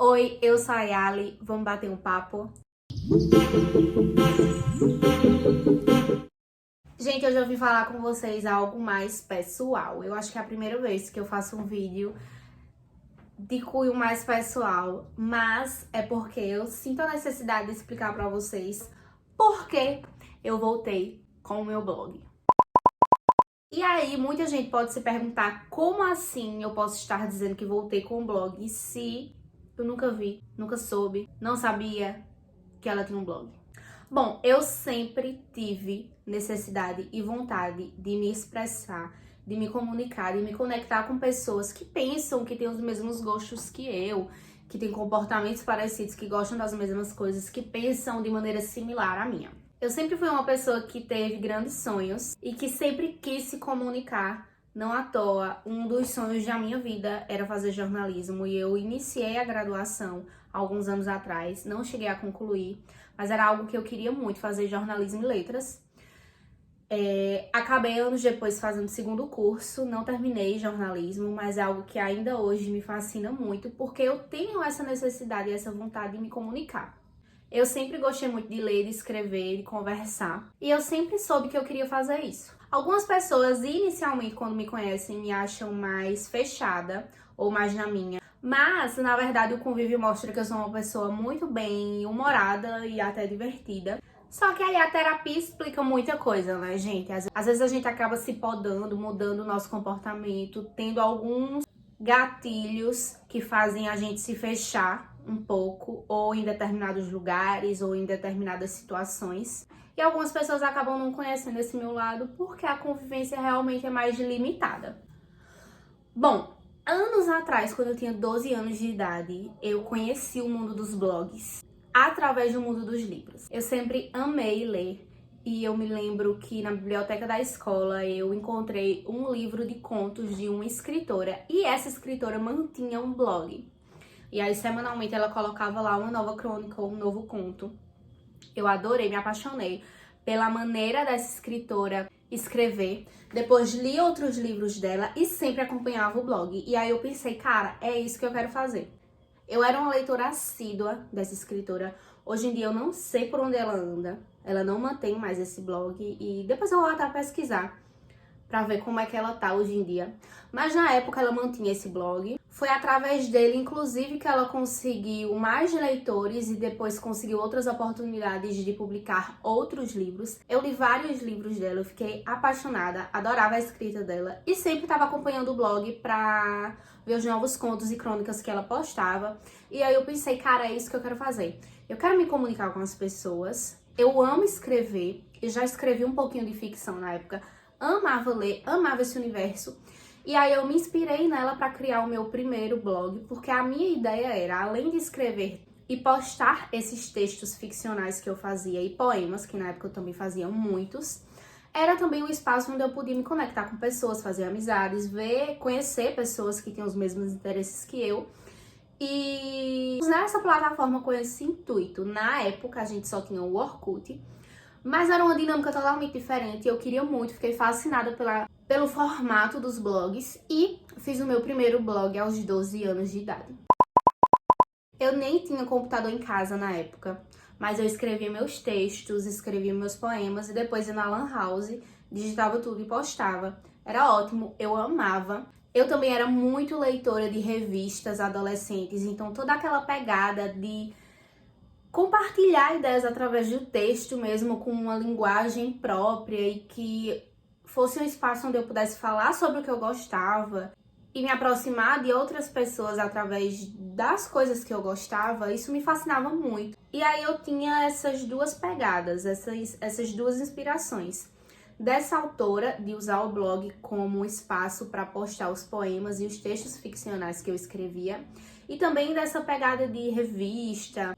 Oi, eu sou a Yali, vamos bater um papo? Gente, hoje eu vim falar com vocês algo mais pessoal. Eu acho que é a primeira vez que eu faço um vídeo de cunho mais pessoal, mas é porque eu sinto a necessidade de explicar pra vocês por que eu voltei com o meu blog. E aí, muita gente pode se perguntar como assim eu posso estar dizendo que voltei com o blog se eu nunca vi, nunca soube, não sabia que ela tinha um blog. Bom, eu sempre tive necessidade e vontade de me expressar, de me comunicar, de me conectar com pessoas que pensam que têm os mesmos gostos que eu, que têm comportamentos parecidos, que gostam das mesmas coisas, que pensam de maneira similar à minha. Eu sempre fui uma pessoa que teve grandes sonhos e que sempre quis se comunicar. Não à toa, um dos sonhos da minha vida era fazer jornalismo e eu iniciei a graduação alguns anos atrás, não cheguei a concluir, mas era algo que eu queria muito, fazer jornalismo e letras. Acabei anos depois fazendo o segundo curso, não terminei jornalismo, mas é algo que ainda hoje me fascina muito, porque eu tenho essa necessidade e essa vontade de me comunicar. Eu sempre gostei muito de ler, de escrever, de conversar. E eu sempre soube que eu queria fazer isso. Algumas pessoas, inicialmente, quando me conhecem, me acham mais fechada ou mais na minha. Mas, na verdade, o convívio mostra que eu sou uma pessoa muito bem humorada e até divertida. Só que aí a terapia explica muita coisa, né, gente? Às vezes a gente acaba se podando, mudando o nosso comportamento, tendo alguns gatilhos que fazem a gente se fechar um pouco, ou em determinados lugares, ou em determinadas situações. E algumas pessoas acabam não conhecendo esse meu lado porque a convivência realmente é mais limitada. Bom, anos atrás, quando eu tinha 12 anos de idade, eu conheci o mundo dos blogs através do mundo dos livros. Eu sempre amei ler. E eu me lembro que na biblioteca da escola eu encontrei um livro de contos de uma escritora. E essa escritora mantinha um blog. E aí, semanalmente, ela colocava lá uma nova crônica ou um novo conto. Eu adorei, me apaixonei pela maneira dessa escritora escrever. Depois li outros livros dela e sempre acompanhava o blog. E aí eu pensei, cara, é isso que eu quero fazer. Eu era uma leitora assídua dessa escritora. Hoje em dia eu não sei por onde ela anda. Ela não mantém mais esse blog e depois eu vou até pesquisar pra ver como é que ela tá hoje em dia. Mas na época ela mantinha esse blog. Foi através dele, inclusive, que ela conseguiu mais leitores e depois conseguiu outras oportunidades de publicar outros livros. Eu li vários livros dela, eu fiquei apaixonada, adorava a escrita dela e sempre estava acompanhando o blog pra ver os novos contos e crônicas que ela postava. E aí eu pensei, cara, é isso que eu quero fazer. Eu quero me comunicar com as pessoas. Eu amo escrever, eu já escrevi um pouquinho de ficção na época. Amava ler, amava esse universo. E aí eu me inspirei nela para criar o meu primeiro blog, porque a minha ideia era, além de escrever e postar esses textos ficcionais que eu fazia e poemas, que na época eu também fazia muitos, era também um espaço onde eu podia me conectar com pessoas, fazer amizades, conhecer pessoas que tinham os mesmos interesses que eu. E usar essa plataforma com esse intuito. Na época a gente só tinha o Orkut, mas era uma dinâmica totalmente diferente. Eu queria muito, fiquei fascinada pelo formato dos blogs e fiz o meu primeiro blog aos 12 anos de idade. Eu nem tinha computador em casa na época, mas eu escrevia meus textos, escrevia meus poemas e depois ia na Lan House, digitava tudo e postava. Era ótimo, eu amava. Eu também era muito leitora de revistas adolescentes, então toda aquela pegada de compartilhar ideias através do texto mesmo, com uma linguagem própria e que fosse um espaço onde eu pudesse falar sobre o que eu gostava e me aproximar de outras pessoas através das coisas que eu gostava, isso me fascinava muito. E aí eu tinha essas duas pegadas, essas duas inspirações. Dessa autora, de usar o blog como um espaço para postar os poemas e os textos ficcionais que eu escrevia, e também dessa pegada de revista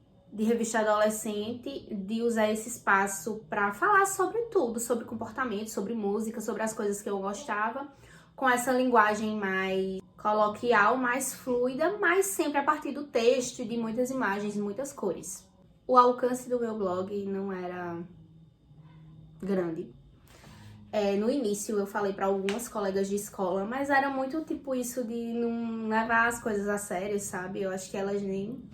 adolescente, de usar esse espaço para falar sobre tudo, sobre comportamento, sobre música, sobre as coisas que eu gostava, com essa linguagem mais coloquial, mais fluida, mas sempre a partir do texto e de muitas imagens e muitas cores. O alcance do meu blog não era grande. No início eu falei pra algumas colegas de escola, mas era muito tipo isso de não levar as coisas a sério, sabe? Eu acho que elas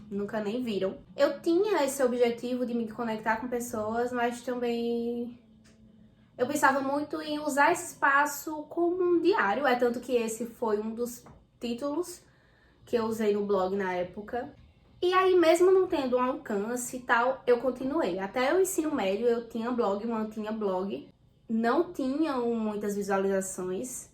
nunca nem viram. Eu tinha esse objetivo de me conectar com pessoas, mas também eu pensava muito em usar esse espaço como um diário. É tanto que esse foi um dos títulos que eu usei no blog na época. E aí, mesmo não tendo um alcance e tal, eu continuei. Até o ensino médio eu tinha blog, mantinha blog. Não tinham muitas visualizações.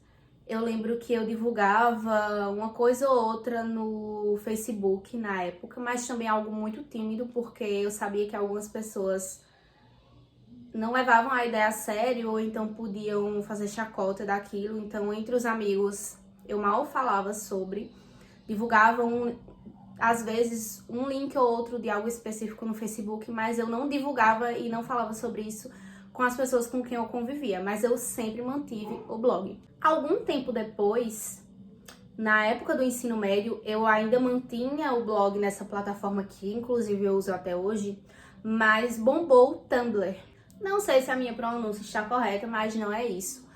Eu lembro que eu divulgava uma coisa ou outra no Facebook na época, mas também algo muito tímido, porque eu sabia que algumas pessoas não levavam a ideia a sério ou então podiam fazer chacota daquilo. Então, entre os amigos, eu mal falava sobre. Divulgava, às vezes, um link ou outro de algo específico no Facebook, mas eu não divulgava e não falava sobre isso com as pessoas com quem eu convivia, mas eu sempre mantive o blog. Algum tempo depois, na época do ensino médio, eu ainda mantinha o blog nessa plataforma que inclusive eu uso até hoje, mas bombou o Tumblr. Não sei se a minha pronúncia está correta, mas não é isso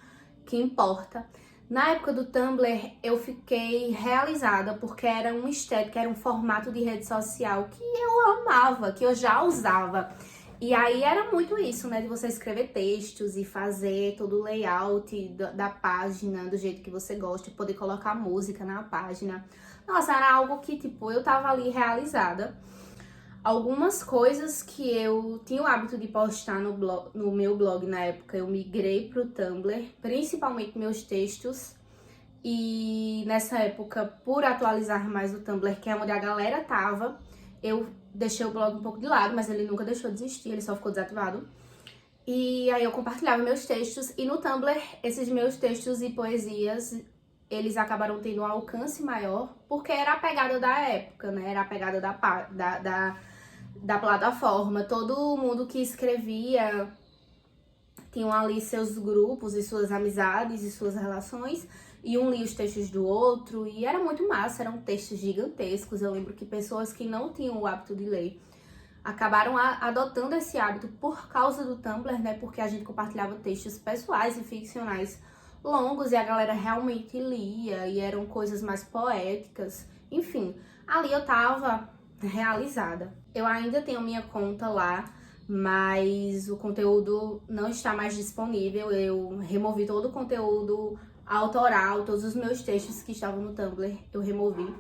que importa. Na época do Tumblr, eu fiquei realizada porque era uma estética, era um formato de rede social que eu amava, que eu já usava. E aí era muito isso, né, de você escrever textos e fazer todo o layout da página do jeito que você gosta, e poder colocar música na página. Nossa, era algo que, tipo, eu tava ali realizada. Algumas coisas que eu tinha o hábito de postar no meu blog na época, eu migrei pro Tumblr, principalmente meus textos. E nessa época, por atualizar mais o Tumblr, que é onde a galera tava, eu deixei o blog um pouco de lado, mas ele nunca deixou de existir, ele só ficou desativado. E aí eu compartilhava meus textos, e no Tumblr, esses meus textos e poesias, eles acabaram tendo um alcance maior, porque era a pegada da época, né? Era a pegada da plataforma. Todo mundo que escrevia tinham ali seus grupos e suas amizades e suas relações, e um lia os textos do outro, e era muito massa, eram textos gigantescos. Eu lembro que pessoas que não tinham o hábito de ler acabaram adotando esse hábito por causa do Tumblr, né? Porque a gente compartilhava textos pessoais e ficcionais longos e a galera realmente lia, e eram coisas mais poéticas. Enfim, ali eu tava realizada. Eu ainda tenho minha conta lá, mas o conteúdo não está mais disponível. Eu removi todo o conteúdo autoral, todos os meus textos que estavam no Tumblr, eu removi.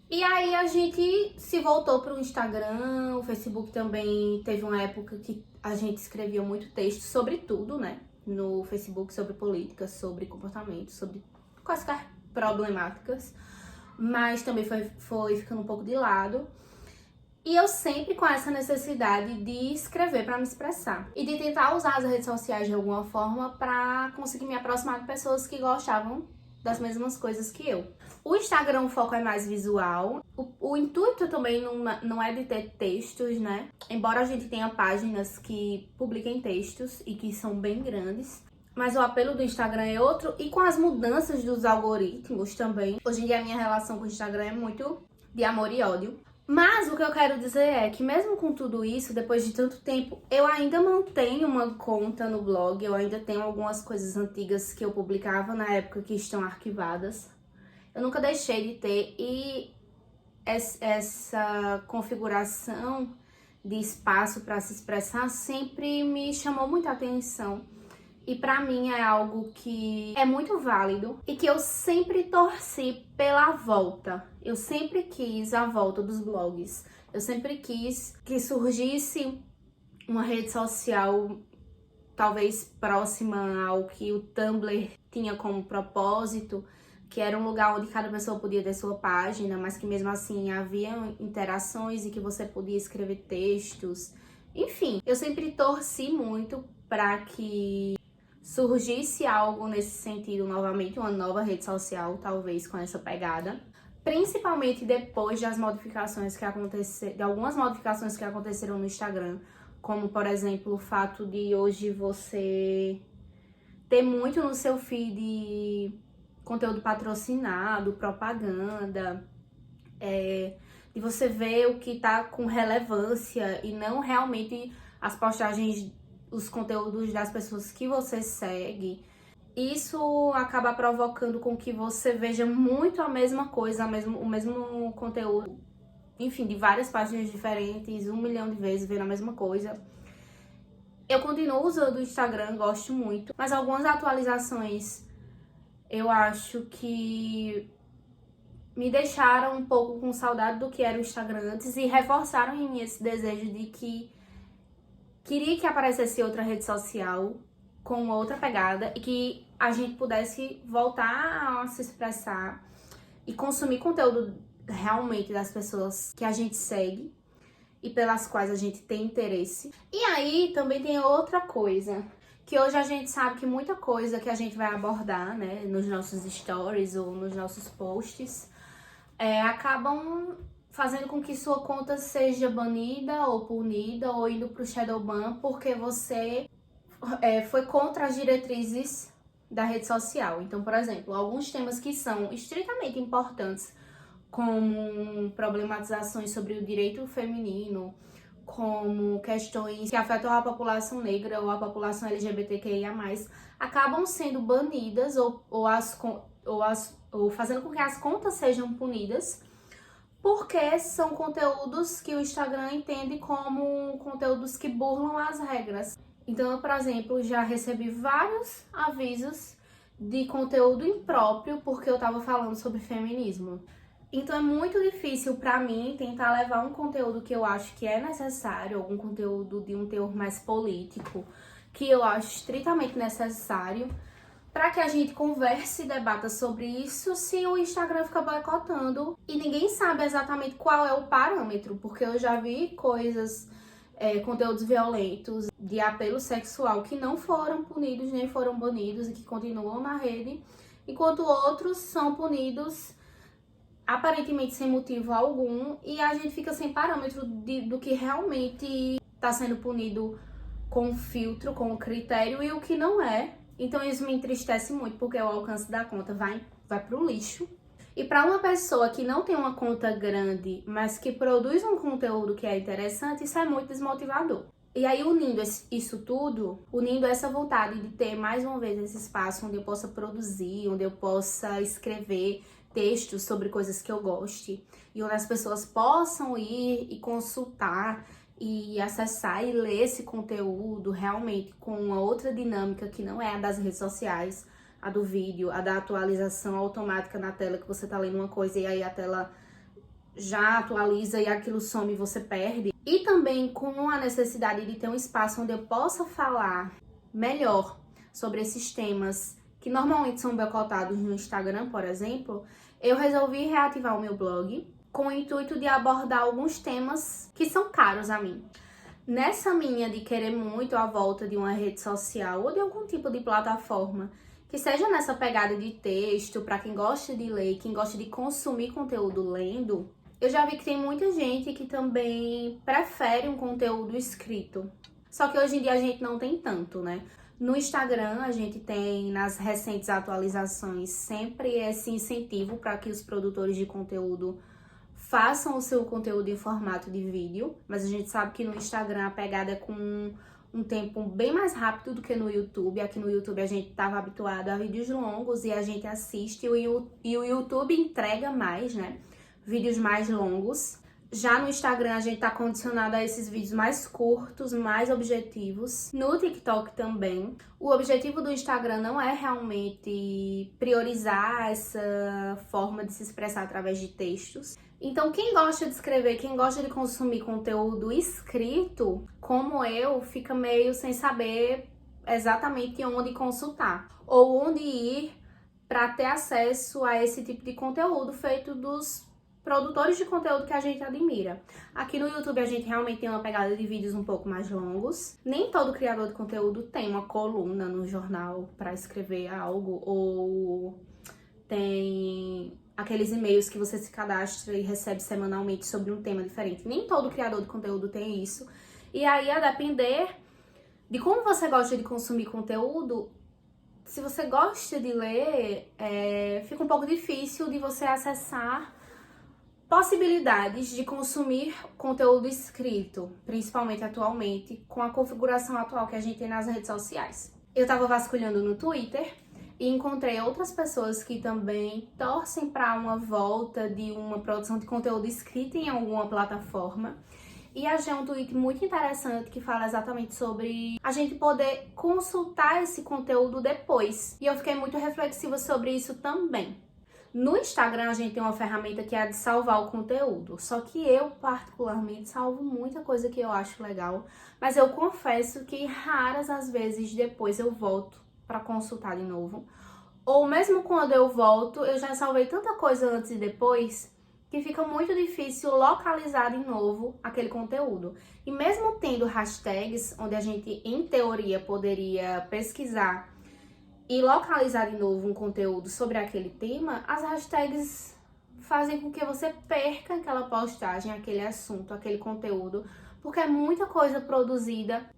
E aí a gente se voltou para o Instagram, o Facebook também teve uma época que a gente escrevia muito texto sobre tudo, né? No Facebook, sobre política, sobre comportamento, sobre quaisquer problemáticas, mas também foi ficando um pouco de lado. E eu sempre com essa necessidade de escrever para me expressar e de tentar usar as redes sociais de alguma forma para conseguir me aproximar de pessoas que gostavam das mesmas coisas que eu. O Instagram, o foco é mais visual. O intuito também não é de ter textos, né? Embora a gente tenha páginas que publiquem textos e que são bem grandes, mas o apelo do Instagram é outro. E com as mudanças dos algoritmos também, hoje em dia a minha relação com o Instagram é muito de amor e ódio. Mas o que eu quero dizer é que mesmo com tudo isso, depois de tanto tempo, eu ainda mantenho uma conta no blog, eu ainda tenho algumas coisas antigas que eu publicava na época que estão arquivadas. Eu nunca deixei de ter, e essa configuração de espaço para se expressar sempre me chamou muita atenção. E pra mim é algo que é muito válido e que eu sempre torci pela volta. Eu sempre quis a volta dos blogs. Eu sempre quis que surgisse uma rede social talvez próxima ao que o Tumblr tinha como propósito, que era um lugar onde cada pessoa podia ter sua página, mas que mesmo assim havia interações e que você podia escrever textos. Enfim, eu sempre torci muito para que surgisse algo nesse sentido novamente, uma nova rede social, talvez com essa pegada. Principalmente depois das modificações que aconteceram, de algumas modificações que aconteceram no Instagram, como por exemplo o fato de hoje você ter muito no seu feed conteúdo patrocinado, propaganda, de você ver o que tá com relevância e não realmente as postagens, os conteúdos das pessoas que você segue, isso acaba provocando com que você veja muito a mesma coisa, o mesmo conteúdo, enfim, de várias páginas diferentes, 1 milhão de vezes vendo a mesma coisa. Eu continuo usando o Instagram, gosto muito, mas algumas atualizações eu acho que me deixaram um pouco com saudade do que era o Instagram antes e reforçaram em mim esse desejo de que queria que aparecesse outra rede social com outra pegada e que a gente pudesse voltar a se expressar e consumir conteúdo realmente das pessoas que a gente segue e pelas quais a gente tem interesse. E aí também tem outra coisa, que hoje a gente sabe que muita coisa que a gente vai abordar, né, nos nossos stories ou nos nossos posts, acabam fazendo com que sua conta seja banida ou punida ou indo pro shadow ban porque você foi contra as diretrizes da rede social. Então, por exemplo, alguns temas que são estritamente importantes, como problematizações sobre o direito feminino, como questões que afetam a população negra ou a população LGBTQIA+, acabam sendo banidas ou fazendo com que as contas sejam punidas, porque são conteúdos que o Instagram entende como conteúdos que burlam as regras. Então, eu, por exemplo, já recebi vários avisos de conteúdo impróprio porque eu tava falando sobre feminismo. Então é muito difícil pra mim tentar levar um conteúdo que eu acho que é necessário, algum conteúdo de um teor mais político, que eu acho estritamente necessário, para que a gente converse e debata sobre isso, se o Instagram fica boicotando e ninguém sabe exatamente qual é o parâmetro, porque eu já vi coisas, conteúdos violentos de apelo sexual que não foram punidos nem foram banidos e que continuam na rede, enquanto outros são punidos aparentemente sem motivo algum e a gente fica sem parâmetro do que realmente está sendo punido com filtro, com critério e o que não é. Então isso me entristece muito porque o alcance da conta vai pro lixo. E para uma pessoa que não tem uma conta grande, mas que produz um conteúdo que é interessante, isso é muito desmotivador. E aí, unindo isso tudo, unindo essa vontade de ter mais uma vez esse espaço onde eu possa produzir, onde eu possa escrever textos sobre coisas que eu goste, e onde as pessoas possam ir e consultar e acessar e ler esse conteúdo realmente com uma outra dinâmica que não é a das redes sociais, a do vídeo, a da atualização automática na tela, que você tá lendo uma coisa e aí a tela já atualiza e aquilo some e você perde. E também com a necessidade de ter um espaço onde eu possa falar melhor sobre esses temas que normalmente são boicotados no Instagram, por exemplo, eu resolvi reativar o meu blog com o intuito de abordar alguns temas que são caros a mim. Nessa minha de querer muito a volta de uma rede social ou de algum tipo de plataforma que seja nessa pegada de texto, para quem gosta de ler, quem gosta de consumir conteúdo lendo, eu já vi que tem muita gente que também prefere um conteúdo escrito. Só que hoje em dia a gente não tem tanto, né? No Instagram, a gente tem, nas recentes atualizações, sempre esse incentivo para que os produtores de conteúdo façam o seu conteúdo em formato de vídeo, mas a gente sabe que no Instagram a pegada é com um tempo bem mais rápido do que no YouTube. Aqui no YouTube a gente estava habituado a vídeos longos e a gente assiste e o YouTube entrega mais, né? Vídeos mais longos. Já no Instagram a gente tá condicionado a esses vídeos mais curtos, mais objetivos. No TikTok também. O objetivo do Instagram não é realmente priorizar essa forma de se expressar através de textos. Então quem gosta de escrever, quem gosta de consumir conteúdo escrito, como eu, fica meio sem saber exatamente onde consultar. Ou onde ir para ter acesso a esse tipo de conteúdo feito dos produtores de conteúdo que a gente admira. Aqui no YouTube a gente realmente tem uma pegada de vídeos um pouco mais longos. Nem todo criador de conteúdo tem uma coluna no jornal para escrever algo, ou tem aqueles e-mails que você se cadastra e recebe semanalmente sobre um tema diferente. Nem todo criador de conteúdo tem isso. E aí, a depender de como você gosta de consumir conteúdo, se você gosta de ler, fica um pouco difícil de você acessar Possibilidades de consumir conteúdo escrito, principalmente atualmente, com a configuração atual que a gente tem nas redes sociais. Eu estava vasculhando no Twitter e encontrei outras pessoas que também torcem para uma volta de uma produção de conteúdo escrito em alguma plataforma. E achei um tweet muito interessante que fala exatamente sobre a gente poder consultar esse conteúdo depois. E eu fiquei muito reflexiva sobre isso também. No Instagram a gente tem uma ferramenta que é a de salvar o conteúdo, só que eu particularmente salvo muita coisa que eu acho legal, mas eu confesso que raras as vezes depois eu volto para consultar de novo, ou mesmo quando eu volto eu já salvei tanta coisa antes e depois que fica muito difícil localizar de novo aquele conteúdo. E mesmo tendo hashtags onde a gente em teoria poderia pesquisar e localizar de novo um conteúdo sobre aquele tema, as hashtags fazem com que você perca aquela postagem, aquele assunto, aquele conteúdo, porque é muita coisa produzida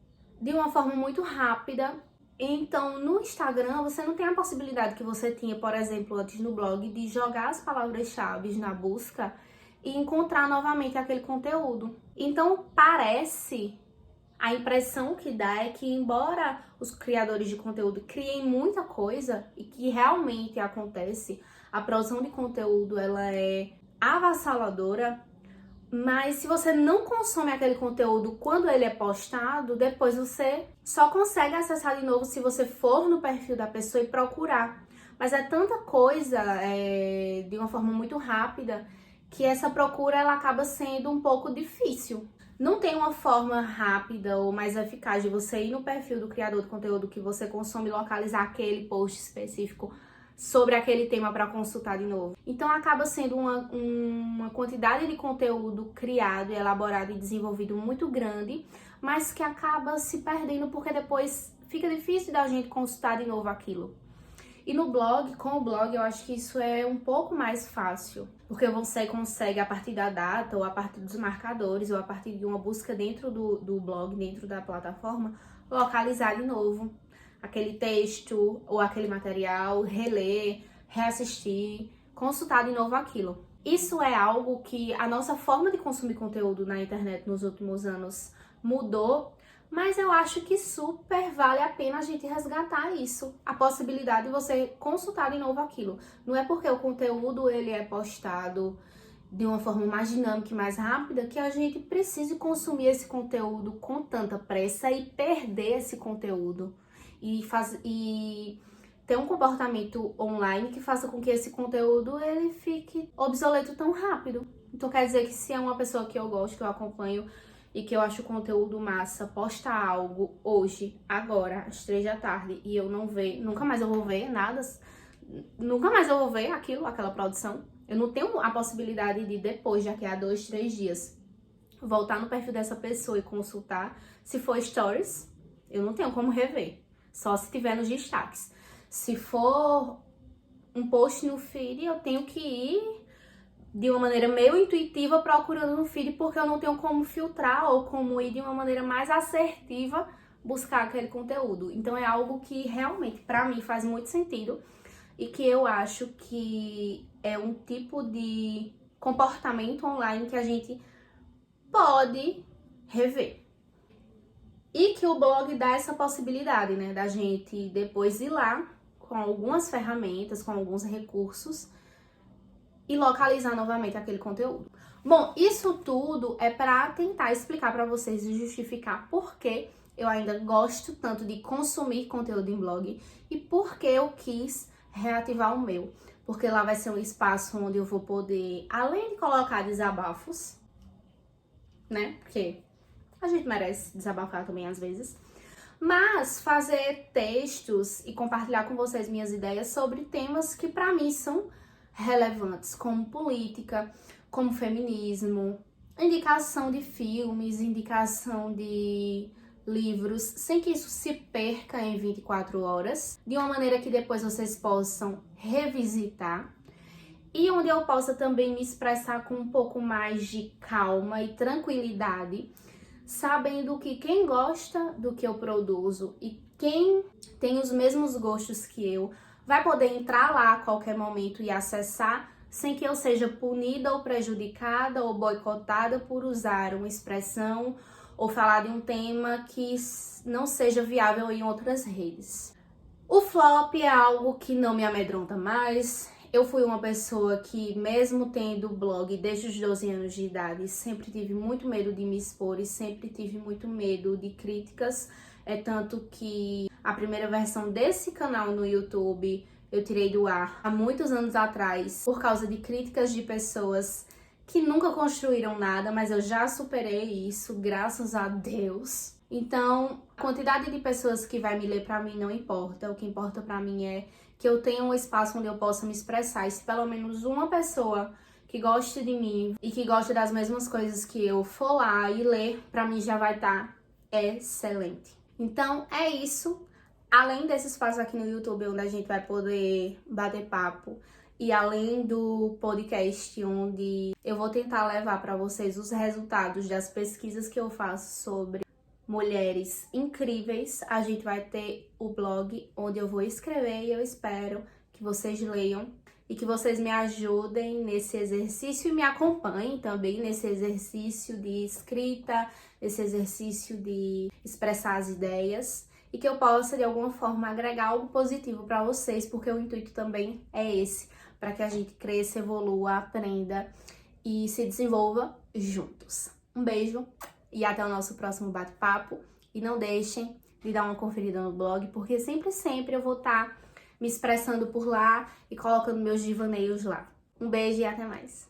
de uma forma muito rápida. Então, no Instagram, você não tem a possibilidade que você tinha, por exemplo, antes no blog, de jogar as palavras-chave na busca e encontrar novamente aquele conteúdo. Então, a impressão que dá é que, embora os criadores de conteúdo criem muita coisa, e que realmente acontece, a produção de conteúdo ela é avassaladora, mas se você não consome aquele conteúdo quando ele é postado, depois você só consegue acessar de novo se você for no perfil da pessoa e procurar. Mas é tanta coisa de uma forma muito rápida que essa procura ela acaba sendo um pouco difícil. Não tem uma forma rápida ou mais eficaz de você ir no perfil do criador de conteúdo que você consome e localizar aquele post específico sobre aquele tema para consultar de novo. Então acaba sendo uma quantidade de conteúdo criado, elaborado e desenvolvido muito grande, mas que acaba se perdendo porque depois fica difícil da gente consultar de novo aquilo. E no blog, com o blog, eu acho que isso é um pouco mais fácil, porque você consegue, a partir da data, ou a partir dos marcadores, ou a partir de uma busca dentro do blog, dentro da plataforma, localizar de novo aquele texto ou aquele material, reler, reassistir, consultar de novo aquilo. Isso é algo que a nossa forma de consumir conteúdo na internet nos últimos anos mudou, mas eu acho que super vale a pena a gente resgatar isso, a possibilidade de você consultar de novo aquilo. Não é porque o conteúdo ele é postado de uma forma mais dinâmica e mais rápida que a gente precise consumir esse conteúdo com tanta pressa e perder esse conteúdo e ter um comportamento online que faça com que esse conteúdo ele fique obsoleto tão rápido. Então quer dizer que se é uma pessoa que eu gosto, que eu acompanho e que eu acho o conteúdo massa, posta algo hoje, agora, às 3 da tarde, e eu não ver, nunca mais eu vou ver nada, nunca mais eu vou ver aquela produção. Eu não tenho a possibilidade de depois, daqui a 2, 3 dias, voltar no perfil dessa pessoa e consultar. Se for stories, eu não tenho como rever, só se tiver nos destaques. Se for um post no feed, eu tenho que ir de uma maneira meio intuitiva procurando no feed, porque eu não tenho como filtrar ou como ir de uma maneira mais assertiva buscar aquele conteúdo. Então é algo que realmente para mim faz muito sentido e que eu acho que é um tipo de comportamento online que a gente pode rever. E que o blog dá essa possibilidade, né, da gente depois ir lá com algumas ferramentas, com alguns recursos e localizar novamente aquele conteúdo. Bom, isso tudo é para tentar explicar para vocês e justificar por que eu ainda gosto tanto de consumir conteúdo em blog e por que eu quis reativar o meu. Porque lá vai ser um espaço onde eu vou poder, além de colocar desabafos, né? Porque a gente merece desabafar também às vezes, mas fazer textos e compartilhar com vocês minhas ideias sobre temas que para mim são relevantes, como política, como feminismo, indicação de filmes, indicação de livros, sem que isso se perca em 24 horas, de uma maneira que depois vocês possam revisitar e onde eu possa também me expressar com um pouco mais de calma e tranquilidade, sabendo que quem gosta do que eu produzo e quem tem os mesmos gostos que eu vai poder entrar lá a qualquer momento e acessar sem que eu seja punida ou prejudicada ou boicotada por usar uma expressão ou falar de um tema que não seja viável em outras redes. O flop é algo que não me amedronta mais. Eu fui uma pessoa que, mesmo tendo blog desde os 12 anos de idade, sempre tive muito medo de me expor e sempre tive muito medo de críticas. É tanto que a primeira versão desse canal no YouTube eu tirei do ar há muitos anos atrás por causa de críticas de pessoas que nunca construíram nada, mas eu já superei isso, graças a Deus. Então, a quantidade de pessoas que vai me ler pra mim não importa. O que importa pra mim é que eu tenha um espaço onde eu possa me expressar. E se pelo menos uma pessoa que goste de mim e que goste das mesmas coisas que eu for lá e ler, pra mim já vai estar excelente. Então, é isso. Além desse espaço aqui no YouTube, onde a gente vai poder bater papo, e além do podcast, onde eu vou tentar levar para vocês os resultados das pesquisas que eu faço sobre mulheres incríveis, a gente vai ter o blog onde eu vou escrever e eu espero que vocês leiam e que vocês me ajudem nesse exercício e me acompanhem também nesse exercício de escrita, nesse exercício de expressar as ideias e que eu possa de alguma forma agregar algo positivo para vocês, porque o intuito também é esse, para que a gente cresça, evolua, aprenda e se desenvolva juntos. Um beijo e até o nosso próximo bate-papo. E não deixem de dar uma conferida no blog, porque sempre eu vou estar me expressando por lá e colocando meus divaneios lá. Um beijo e até mais.